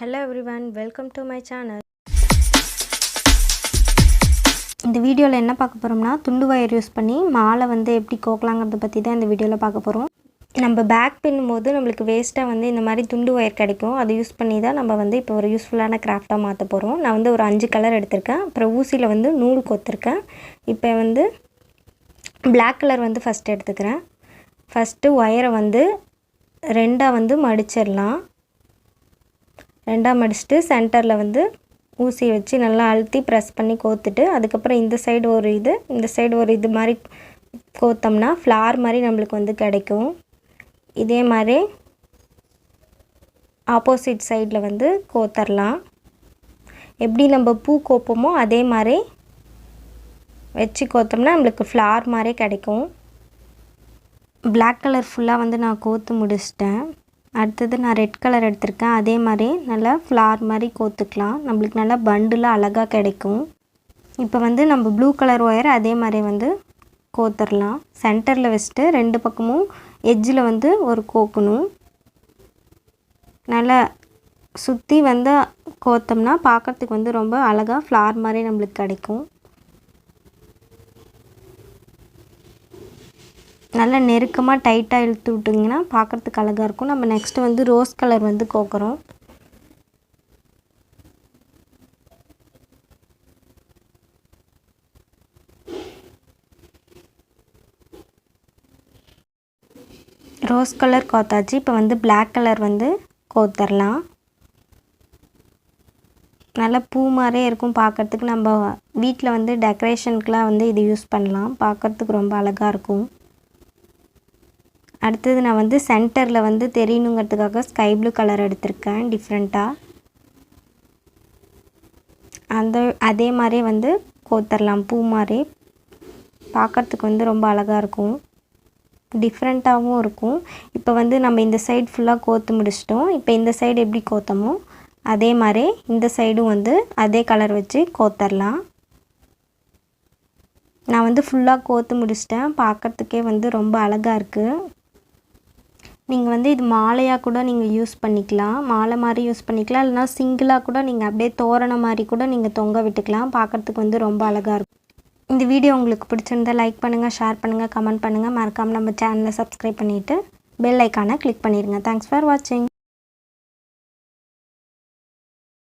Hello everyone, welcome to my channel. இந்த வீடியோல என்ன பார்க்க போறோம்னா துண்டு வயர் யூஸ் பண்ணி மாலை வந்து எப்படி கோக்கலாம்ங்கறத பத்தி தான் இந்த வீடியோல பார்க்க போறோம். நம்ம பேக் பின்னும்போது நமக்கு வேஸ்டா வந்து இந்த மாதிரி துண்டு வயர் கிடைக்கும். அதை யூஸ் பண்ணி தான் நம்ம வந்து இப்போ ஒரு யூஸ்ஃபுல்லான கிராஃப்ட்டா மாத்த போறோம். நான் வந்து ஒரு 5 கலர் எடுத்துர்க்கேன். அப்புறம் ஊசில வந்து நூல் கோர்த்திருக்கேன். இப்போ வந்து Black கலர் வந்து ஃபர்ஸ்ட் எடுத்துக்கிறேன். ஃபர்ஸ்ட் வயரை வந்து ரெண்டா வந்து மடிச்சிரலாம். ரெண்டா மடிச்சிட்டு சென்டர்ல வந்து ஊசி வச்சு நல்லா அழுத்தி பிரஸ் பண்ணி கோத்துட்டு அதுக்கு அப்புறம் இந்த சைடு ஒரு இது மாதிரி கோத்தம்னா ஃப்ளவர் மாதிரி நமக்கு வந்து கிடைக்கும். இதே மாதிரி ஆப்போசிட் சைடுல வந்து கோத்தறலாம். எப்படி நம்ம பூ கோப்போமோ அதே மாதிரி வெச்சு கோத்தம்னா நமக்கு ஃப்ளவர் மாதிரி கிடைக்கும். Black கலர் ஃபுல்லா வந்து நான் கோத்து முடிச்சிட்டேன். அடுத்து நான் ரெட் கலர் எடுத்துர்க்கேன். அதே மாதிரி நல்லா ஃப்ளவர் மாதிரி கோத்துக்கலாம். நமக்கு நல்லா பண்டிலா அழகா கிடைக்கும். இப்போ வந்து நம்ம ப்ளூ கலர் வயர் அதே மாதிரி வந்து கோத்தறலாம். சென்டர்ல வச்சிட்டு ரெண்டு பக்கமும் எட்ஜ்ல வந்து ஒரு கோக்கணும். நல்லா சுத்தி வந்து கோத்தம்னா பார்க்கிறதுக்கு வந்து ரொம்ப அழகா ஃப்ளவர் மாதிரி நமக்கு கிடைக்கும். நல்லா நெருக்கமா டைட்டா இழுத்து விட்டீங்கன்னா பார்க்கிறதுக்கு அழகா இருக்கும். நம்ம நெக்ஸ்ட் வந்து ரோஸ் கலர் வந்து கோக்கறோம். Rose colour கோத்தாச்சு. இப்போ வந்து Black கலர் வந்து கோத்தறலாம். நல்ல பூ மாதிரியே இருக்கும் பார்க்கிறதுக்கு. நம்ம வீட்ல வந்து டெக்கரேஷனுக்குலாம் வந்து இது யூஸ் பண்ணலாம். பார்க்கிறதுக்கு ரொம்ப அழகா இருக்கும். அடுத்து நான் வந்து சென்டர்ல வந்து தெரியணும்ங்கிறதுக்காக ஸ்கை ப்ளூ கலர் எடுத்துர்க்கேன் டிஃபரண்டா. அதே மாதிரி வந்து கோத்தறலாம் பூ மாதிரி. பார்க்கிறதுக்கு வந்து ரொம்ப அழகா இருக்கும். டிஃபரண்டாவும் இருக்கும். இப்போ வந்து நம்ம இந்த சைடு ஃபுல்லா கோத்து முடிச்சிட்டோம். இப்போ இந்த சைடு எப்படி கோத்தமோ அதே மாதிரி இந்த சைடும் வந்து அதே கலர் வச்சு கோத்தறலாம். நான் வந்து ஃபுல்லா கோத்து முடிச்சிட்டேன். பார்க்கிறதுக்கே வந்து ரொம்ப அழகா இருக்கு. நீங்க வந்து இது மாலையா கூட நீங்க யூஸ் பண்ணிக்கலாம். மாலை மாதிரி யூஸ் பண்ணிக்கலாம். இல்லனா சிங்கிளா கூட நீங்க அப்படியே தோரணம் மாதிரி கூட நீங்க தொங்க விட்டுக்கலாம். பார்க்கிறதுக்கு வந்து ரொம்ப அழகா இருக்கும். இந்த வீடியோ உங்களுக்கு பிடிச்சிருந்தா லைக் பண்ணுங்க, ஷேர் பண்ணுங்க, கமெண்ட் பண்ணுங்க. மறக்காம நம்ம சேனலை சப்ஸ்கிரைப் பண்ணிட்டு பெல் ஐகானை கிளிக் பண்ணிருங்க. Thanks for watching.